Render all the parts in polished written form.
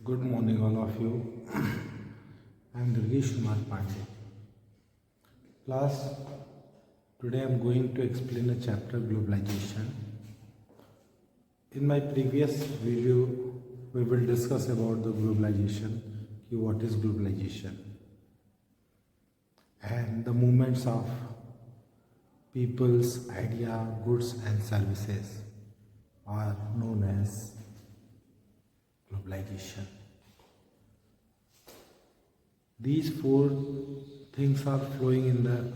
Good morning, all of you. I am Durgesh Kumar Pandey. Class, today I am going to explain a chapter globalization. In my previous video, we will discuss about the globalization, what is globalization, and the movements of people's idea, goods, and services are known as globalization. These four things are flowing in the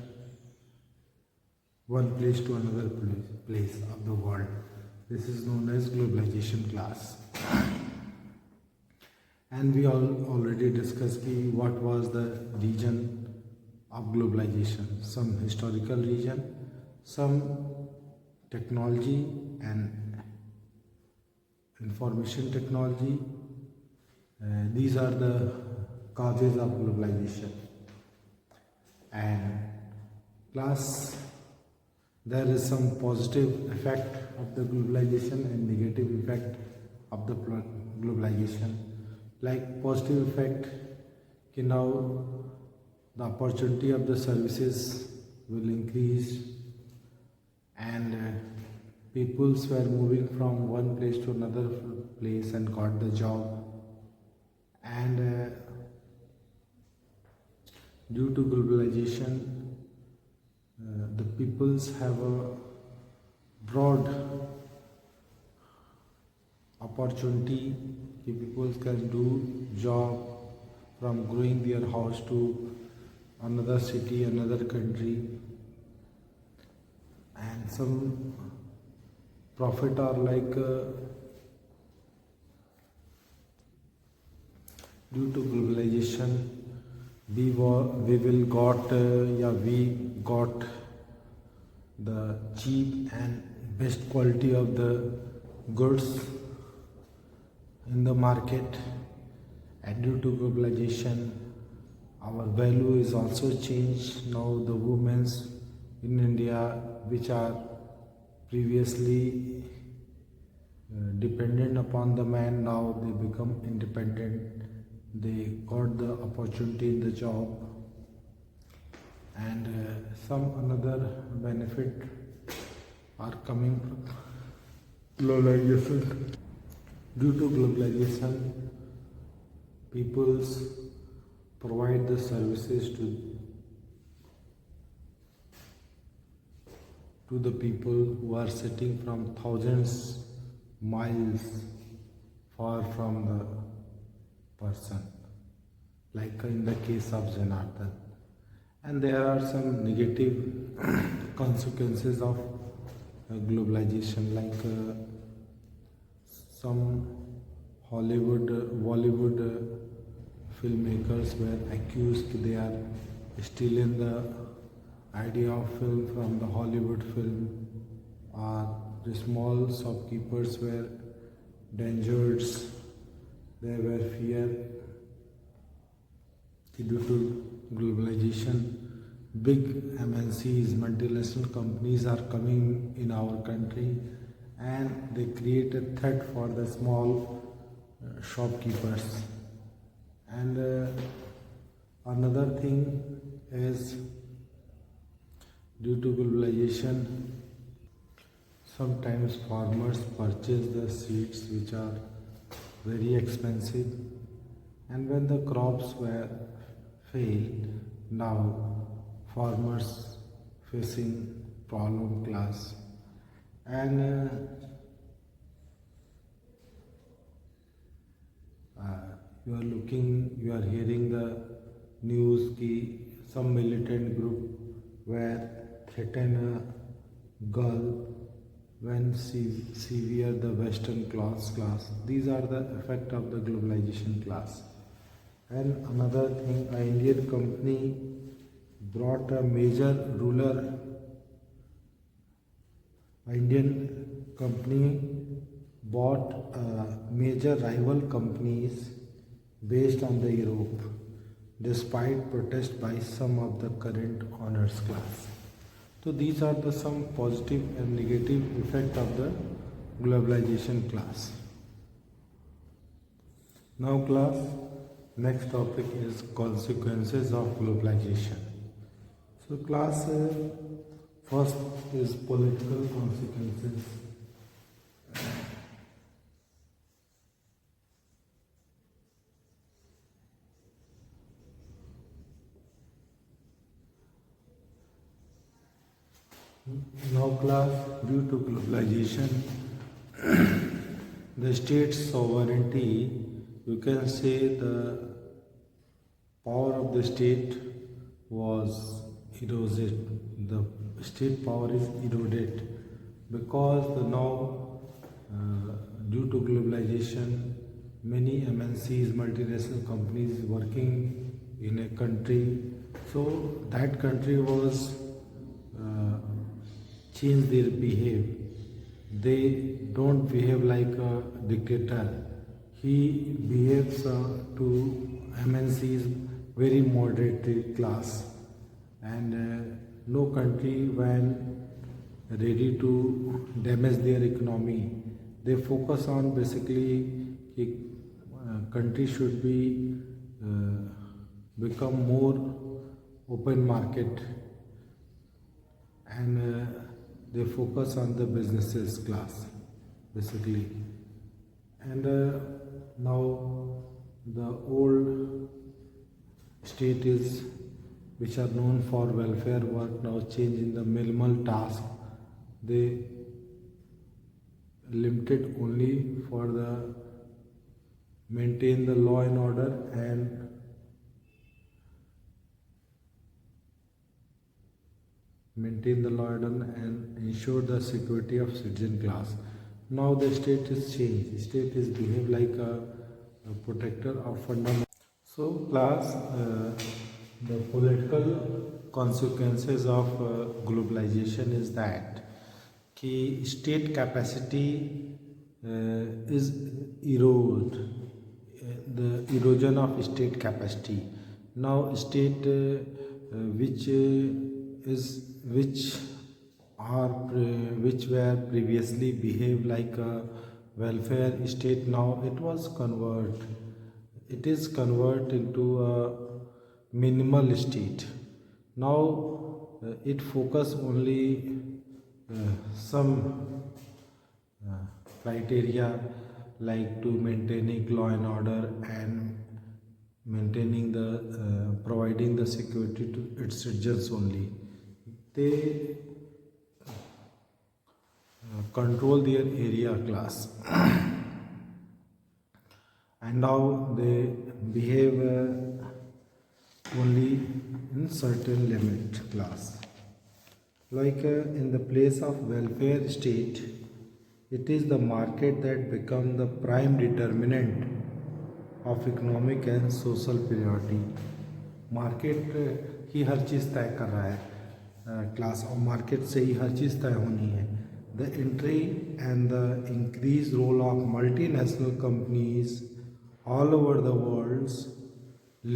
one place to another place of the world. This is known as globalization class. And we already discussed what was the region of globalization. Some historical region, some technology and information technology. These are the causes of globalization. And plus, there is some positive effect of the globalization and negative effect of the globalization. Like positive effect, now the opportunity of the services will increase, and peoples were moving from one place to another place and got the job. And due to globalization, the peoples have a broad opportunity. People can do job from growing their house to another city, another country, and some profit are like due to globalization we got the cheap and best quality of the goods in the market, and due to globalization our value is also changed. Now the women in India, which are previously dependent upon the man, now they become independent. They got the opportunity in the job, and some another benefit are coming from globalization. Due to globalization, peoples provide the services to the people who are sitting from thousands miles far from the person, like in the case of Janardhan. And there are some negative consequences of globalization, like some Bollywood filmmakers were accused they are stealing the idea of film from the Hollywood film, or the small shopkeepers were endangered. There were fear due to globalization. Big MNCs, multinational companies are coming in our country, and they create a threat for the small shopkeepers. And another thing is, due to globalization, sometimes farmers purchase the seeds which are very expensive, and when the crops were failed, now farmers facing problem class. And you are hearing the news ki some militant group were threaten a girl when she wear the western class. These are the effect of the globalization class. And another thing, an Indian company brought a major ruler. An Indian company bought major rival companies based on the Europe, despite protest by some of the current honors class. So these are the some positive and negative effect of the globalization class. Now class, next topic is consequences of globalization. So class, first is political consequences. Now class, due to globalization, the state's sovereignty, you can say the power of the state was eroded. The state power is eroded because due to globalization, many MNCs, multinational companies working in a country, so that country was change their behave. They don't behave like a dictator. He behaves to MNCs very moderate class, and no country when ready to damage their economy. They focus on basically country should be become more open market, and they focus on the businesses class basically. And now the old state is which are known for welfare work now change in the minimal task. They limited only for the maintain the law and order and ensure the security of citizen class. Now the state is changed. The state is behave like a protector of fundamental. So class, the political consequences of globalization is that कि state capacity is erode, the erosion of state capacity. Now state which were previously behaved like a welfare state, now it is convert into a minimal state. Now it focus only some criteria like to maintaining law and order and maintaining the providing the security to its citizens only. They control their area class and now they behave only in certain limit class. Like in the place of welfare state, it is the market that become the prime determinant of economic and social priority. Market ही हर चीज़ तय कर रहा है class, और market से ही हर चीज़ तय होनी है. The entry and the increase role of multinational companies all over the world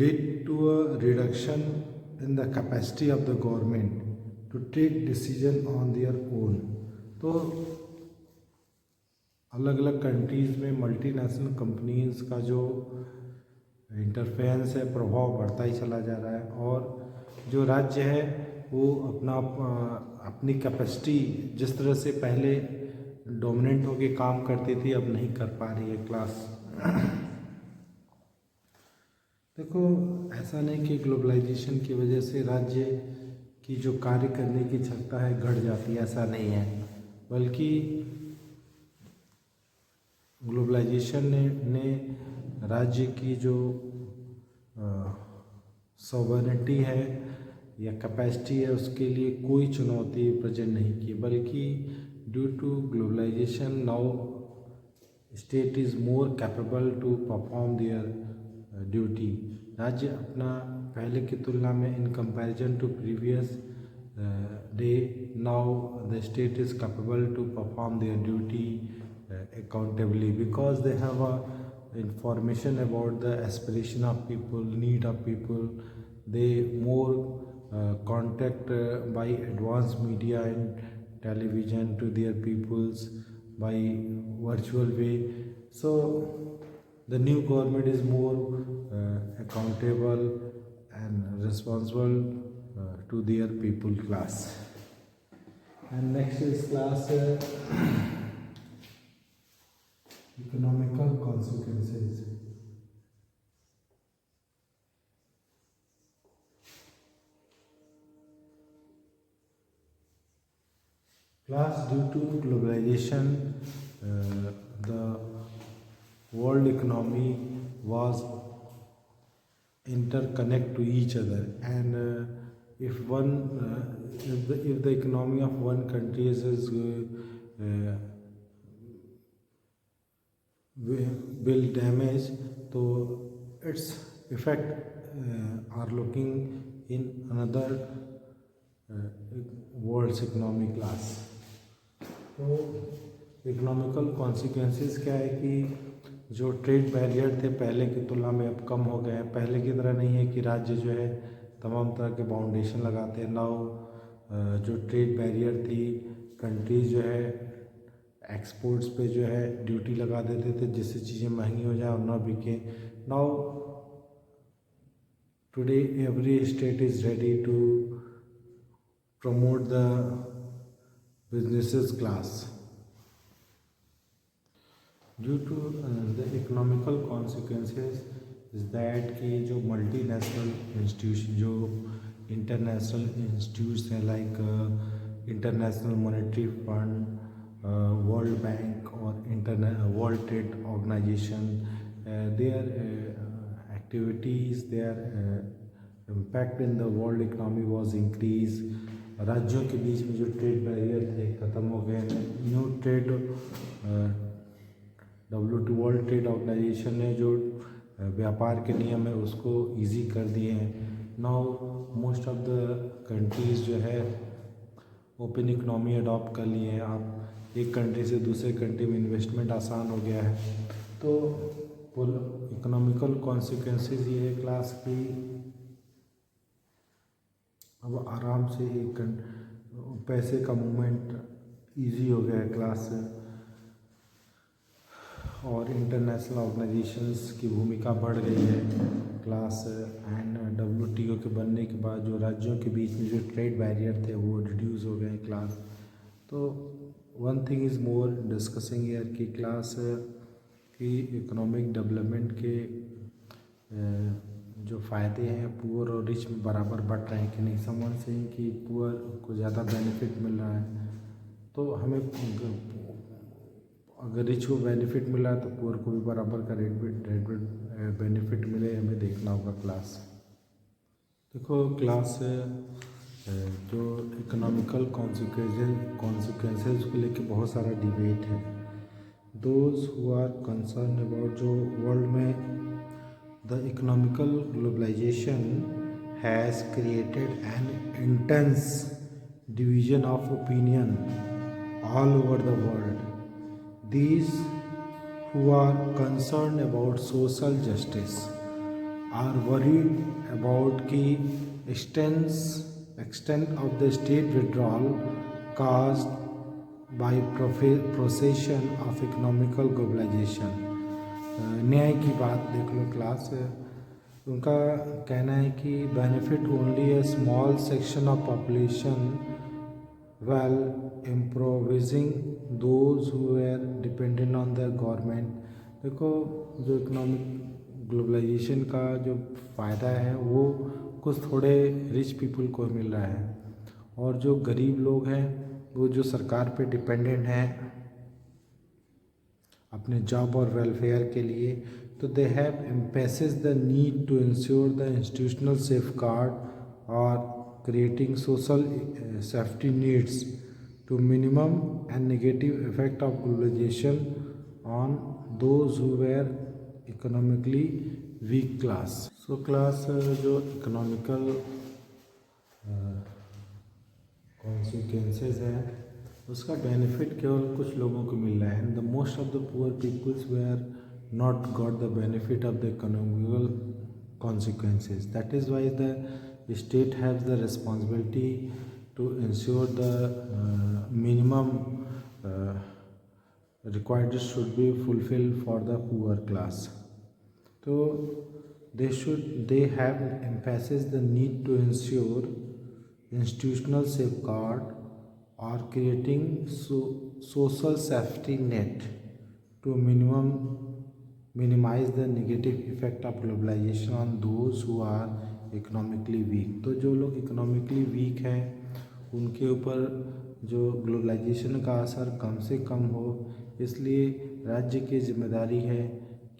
lead to a reduction in the capacity of the government to take decision on their own. तो अलग अलग कंट्रीज़ में मल्टीनेशनल कंपनीज का जो interference है प्रभाव बढ़ता ही चला जा रहा है, और जो राज्य है वो अपनी कैपेसिटी जिस तरह से पहले डोमिनेंट होकर काम करती थी अब नहीं कर पा रही है क्लास. देखो, ऐसा नहीं कि ग्लोबलाइजेशन की वजह से राज्य की जो कार्य करने की क्षमता है घट जाती है, ऐसा नहीं है, बल्कि ग्लोबलाइजेशन ने राज्य की जो सॉवरेनिटी है या कैपेसिटी है उसके लिए कोई चुनौती प्रेजेंट नहीं की, बल्कि due to globalisation now state is more capable to perform their duty. राज्य अपना पहले की तुलना में in comparison to previous day now the state is capable to perform their duty accountably because they have information about the aspiration of people, need of people. They more contact by advanced media and television to their peoples by virtual way. So The new government is more accountable and responsible to their people class. And next is class economical consequences. Class, due to globalization, the world economy was interconnect to each other, and if the economy of one country is will damage, so its effect are looking in another world's economic class. तो economical consequences क्या है कि जो trade barrier थे पहले की तुलना में अब कम हो गए हैं। पहले की तरह नहीं है कि राज्य जो है तमाम तरह के बाउंडेशन लगाते हैं। नाउ जो ट्रेड बैरियर थी, कंट्रीज जो है एक्सपोर्ट्स पे जो है ड्यूटी लगा देते थे जिससे चीज़ें महंगी हो जाए और ना बिके। Now today every state is ready to promote the businesses class. Due to the economical consequences is that कि जो multinational institution, जो international institutes हैं like International Monetary Fund, World Bank और World Trade Organization, their activities, their impact in the world economy was increased. राज्यों के बीच में जो trade barrier थे ख़त्म हो गए। New trade WTO world trade organisation ने जो व्यापार के नियम है उसको इजी कर दिए हैं। Now most of the countries जो है ओपन इकनॉमी अडॉप्ट कर लिए हैं। आप एक कंट्री से दूसरे कंट्री में इन्वेस्टमेंट आसान हो गया है। तो इकोनॉमिकल कॉन्सिक्वेंसेस ये है क्लास की अब आराम से एक पैसे का मूवमेंट इजी हो गया है क्लास से, और इंटरनेशनल ऑर्गेनाइजेशंस की भूमिका बढ़ गई है क्लास। एंड WTO के बनने के बाद जो राज्यों के बीच में जो ट्रेड बैरियर थे वो रिड्यूस हो गए क्लास। तो one thing is more discussing year की क्लास की इकोनॉमिक डेवलपमेंट के जो फ़ायदे हैं पुअर और रिच में बराबर बढ़ रहे हैं कि नहीं। समवन से कि पुअर को ज़्यादा बेनिफिट मिल रहा है, तो हमें अगर रिच को बेनिफिट मिल रहा है तो पुअर को भी बराबर का बेनिफिट मिले, हमें देखना होगा क्लास। देखो क्लास जो इकोनॉमिकल कॉन्सिक्वेंसेस को लेके बहुत सारा डिबेट है। Those who are concern about जो वर्ल्ड में the economical globalization has created an intense division of opinion all over the world. These who are concerned about social justice are worried about the extent of the state withdrawal caused by procession of economical globalization. न्याय की बात देख लो class. उनका कहना है कि benefit only a small section of population well improvising those who are dependent on the government. देखो जो इकोनॉमिक ग्लोबलाइजेशन का जो फ़ायदा है वो कुछ थोड़े रिच पीपल को मिल रहा है, और जो गरीब लोग हैं वो जो सरकार पे डिपेंडेंट हैं अपने जॉब और वेलफेयर के लिए, तो they have emphasis the need to ensure the institutional safeguard और creating social safety needs to minimum and negative effect of globalisation on those who were economically weak class. So class जो economical consequences हैं उसका benefit केवल कुछ लोगों को मिल रहा है। And the most of the poor peoples were not got the benefit of the economical consequences. That is why the state have the responsibility to ensure the minimum required should be fulfill for the poor class. तो they have emphasized the need to ensure institutional safeguard or creating social safety net to minimize the negative effect of globalization on those who are economically weak। तो जो लोग economically weak हैं उनके ऊपर जो globalisation का असर कम से कम हो, इसलिए राज्य की जिम्मेदारी है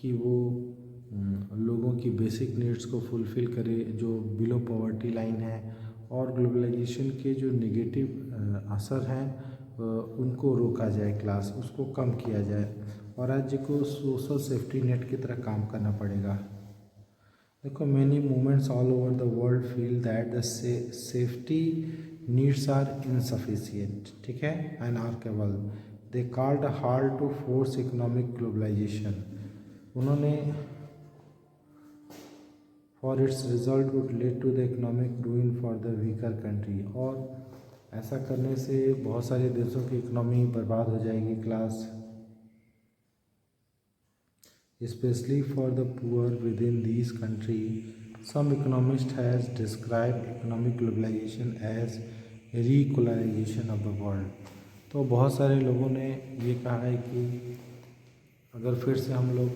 कि वो लोगों की बेसिक नीड्स को फुलफ़िल करे जो बिलो पॉवर्टी लाइन है, और ग्लोबलाइजेशन के जो नेगेटिव असर हैं उनको रोका जाए, क्लास उसको कम किया जाए, और राज्य को सोशल सेफ्टी नेट की तरह काम करना पड़ेगा। देखो, many movements all over the world feel that the safety needs are insufficient, ठीक है, एंड आर केवल they called halt to force economic globalisation. उन्होंने for its result would lead to the economic ruin for the weaker country, और ऐसा करने से बहुत सारे देशों की इकोनॉमी बर्बाद हो जाएगी class, especially for the poor within these countries. Some economists has described economic globalization as re-colonization of the world। तो बहुत सारे लोगों ने ये कहा है कि अगर फिर से हम लोग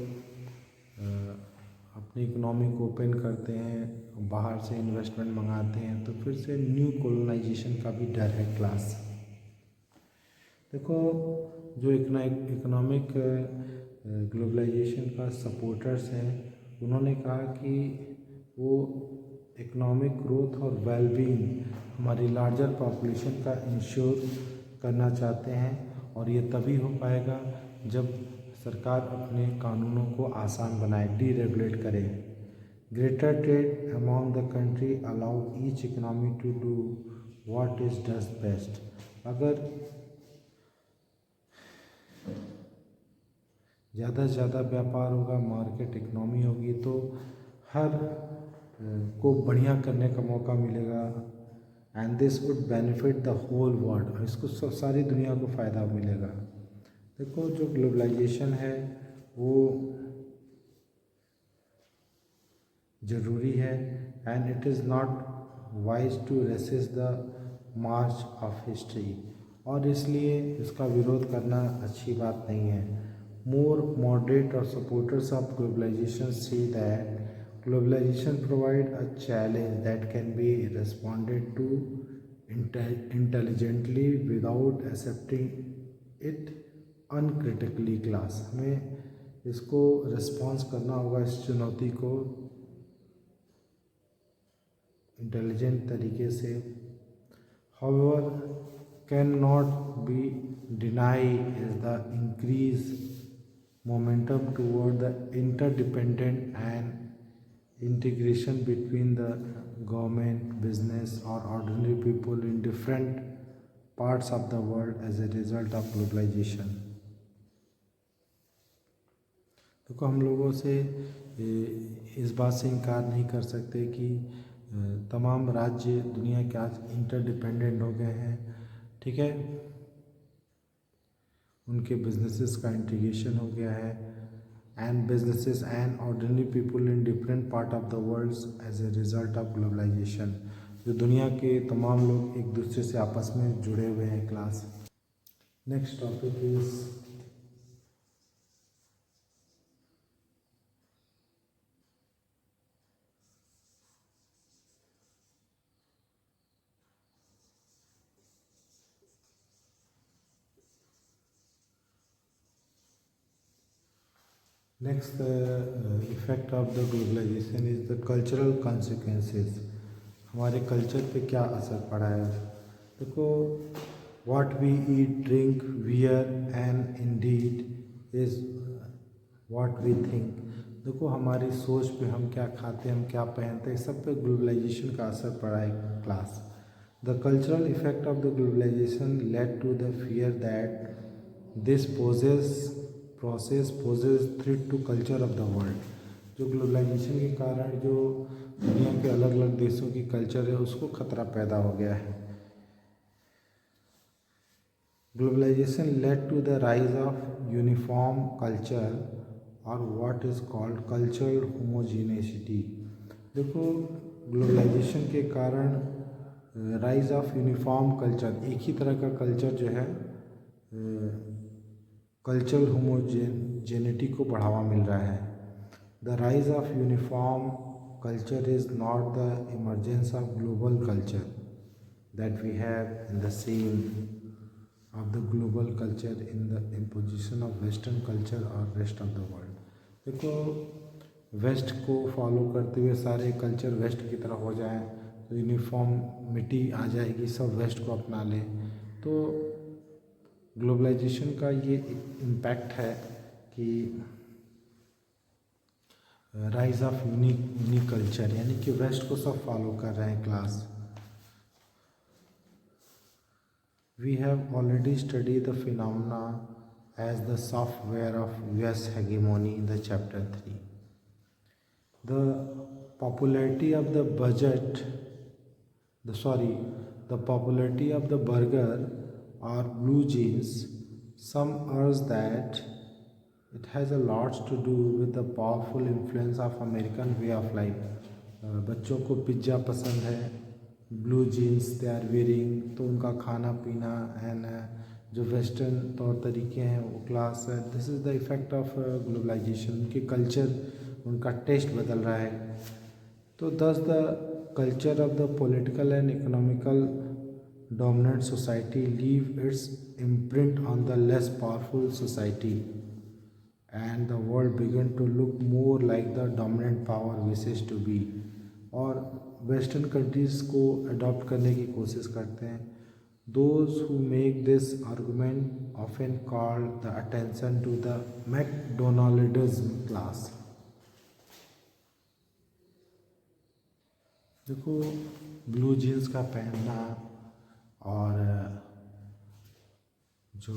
अपनी इकोनॉमी को ओपन करते हैं, बाहर से इन्वेस्टमेंट मंगाते हैं, तो फिर से न्यू कॉलोनाइजेशन का भी डर है क्लास। देखो, जो इकोनॉमिक ग्लोबलाइजेशन का सपोर्टर्स हैं उन्होंने कहा कि वो इकोनॉमिक ग्रोथ और वेलबींग हमारी लार्जर पॉपुलेशन का इंश्योर करना चाहते हैं, और ये तभी हो पाएगा जब सरकार अपने कानूनों को आसान बनाए, डीरेगुलेट करे। Greater trade among the country allow each economy to do what is does best. अगर ज़्यादा से ज़्यादा व्यापार होगा, मार्केट इकनॉमी होगी, तो हर को बढ़िया करने का मौका मिलेगा, and this would benefit the whole world, इसको सारी दुनिया को फ़ायदा मिलेगा। देखो, जो ग्लोबलाइजेशन है वो ज़रूरी है, and it is not wise to resist the march of history, और इसलिए इसका विरोध करना अच्छी बात नहीं है। More moderate or supporters of globalization say that globalization provides a challenge that can be responded to intelligently without accepting it uncritically class। हमें इसको रिस्पॉन्स करना होगा, इस चुनौती को इंटेलिजेंट तरीके से। However, cannot be denied is the increase momentum toward the interdependent and integration between the government, business or ordinary people in different parts of the world as a result of globalization। तो हम लोगों से इस बात से इनकार नहीं कर सकते कि तमाम राज्य दुनिया के आज इंटरडिपेंडेंट हो गए हैं, ठीक है, उनके बिजनेसेस का इंटीग्रेशन हो गया है, and businesses and ordinary people in different part of the world as a result of globalisation. जो दुनिया के तमाम लोग एक दूसरे से आपस में जुड़े हुए हैं class. Next topic is Next, the effect of the globalization is the cultural consequences। हमारे कल्चर पे क्या असर पड़ा है। देखो, what we eat, drink, wear and indeed is what we think। देखो, हमारी सोच पे हम क्या खाते हैं, हम क्या पहनते हैं, सब पे ग्लोबलाइजेशन का असर पड़ा है class. The cultural effect of the globalization led to the fear that this process poses threat to culture of the world। जो ग्लोबलाइजेशन के कारण जो दुनिया के अलग अलग देशों की कल्चर है उसको खतरा पैदा हो गया है। Globalisation led to the rise of uniform culture और what is called cultural homogeneity. देखो, ग्लोबलाइजेशन के कारण राइज ऑफ यूनिफॉर्म कल्चर, एक ही तरह का कल्चर जो है, कल्चरल होमोजेनिटी को बढ़ावा मिल रहा है। The rise of uniform culture is not the emergence of global culture that we have in the same of the global culture in the imposition of western culture और rest of the world. देखो, west को follow करते हुए सारे culture waste की तरह हो जाएं तो यूनिफॉर्मिटी आ जाएगी, सब वेस्ट को अपना लें। तो ग्लोबलाइजेशन का ये इम्पैक्ट है कि राइज ऑफ यूनिक कल्चर, यानी कि वेस्ट को सब फॉलो कर रहे हैं class. We have already study the phenomena as the software of US hegemony in the chapter 3। The popularity of the popularity of the burger or blue jeans, some urge that it has a lot to do with the powerful influence of American way of life. बच्चों को pizza पसंद है, blue jeans they are wearing, तो उनका खाना पीना and जो western तौर तरीके हैं वो क्लास है। This is the effect of globalisation. उनके कल्चर, उनका टेस्ट बदल रहा है। तो thus the culture of the political and economical dominant society leave its imprint on the less powerful society, and the world began to look more like the dominant power wishes to be। और western countries को adopt करने की कोशिश करते हैं। Those who make this argument often call the attention to the McDonaldism class। देखो, blue jeans का पहनना और जो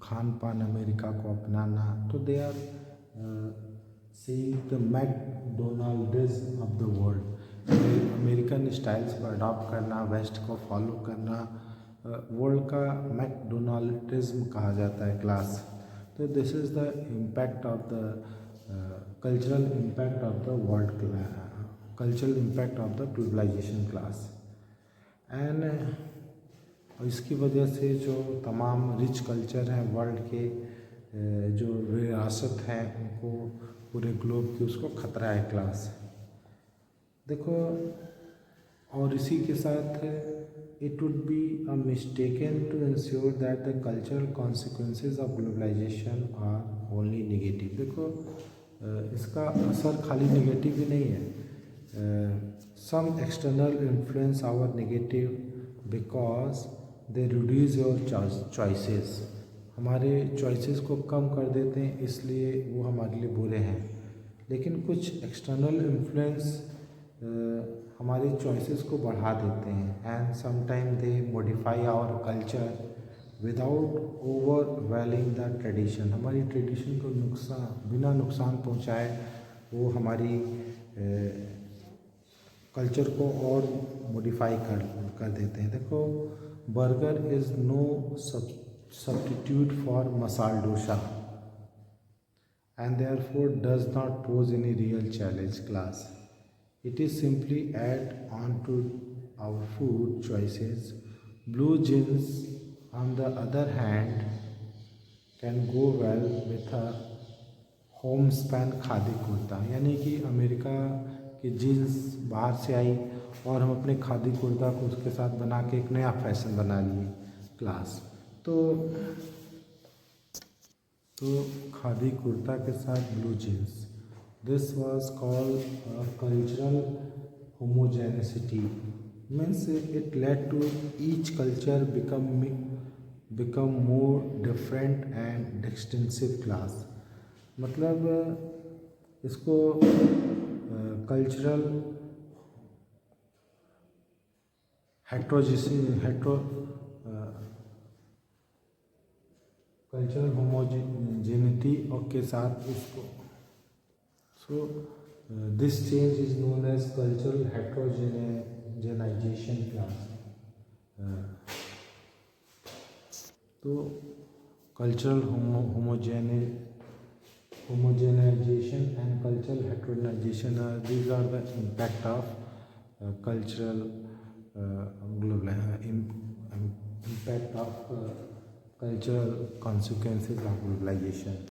खान पान अमेरिका को अपनाना, तो they are seeing the McDonaldism of the world. American styles को अडॉप्ट करना, वेस्ट को फॉलो करना, वर्ल्ड का मैकडोनाल्डिज्म कहा जाता है क्लास। तो this is the impact of the cultural impact of the cultural impact of the globalization class। And इसकी वजह से जो तमाम रिच कल्चर हैं वर्ल्ड के, जो विरासत हैं उनको, पूरे ग्लोब की, उसको खतरा है क्लास। देखो, और इसी के साथ it would be a mistaken to ensure that the cultural consequences of globalisation are only negative. देखो, इसका असर खाली नेगेटिव ही नहीं है। Some external influence our negative because they reduce your choices. हमारे चॉइसेस को कम कर देते हैं, इसलिए वो हमारे लिए बुरे हैं। लेकिन कुछ एक्सटर्नल इन्फ्लुएंस हमारे चॉइसेस को बढ़ा देते हैं। And sometime they modify our culture without overwhelming the tradition. हमारी ट्रेडिशन को बिना नुकसान पहुँचाए वो हमारी कल्चर को और मॉडिफाई कर देते हैं। देखो, burger is no substitute for masala dosa and therefore does not pose any real challenge class. It is simply add on to our food choices. Blue jeans on the other hand can go well with a homespun khadi kurta. यानी कि America की jeans बाहर से आई और हम अपने खादी कुर्ता को उसके साथ बना के एक नया फैशन बना लिए क्लास। तो खादी कुर्ता के साथ blue jeans, this was called cultural homogeneity. Means it led to each culture become more different and distinctive class। मतलब इसको कल्चरल कल्चरल होमोजेनिटी और के साथ इसको, so this change is known as cultural heterogenization class. तो cultural homogenization and cultural heterogenization. These are the impact of cultural global impact of cultural consequences of globalization.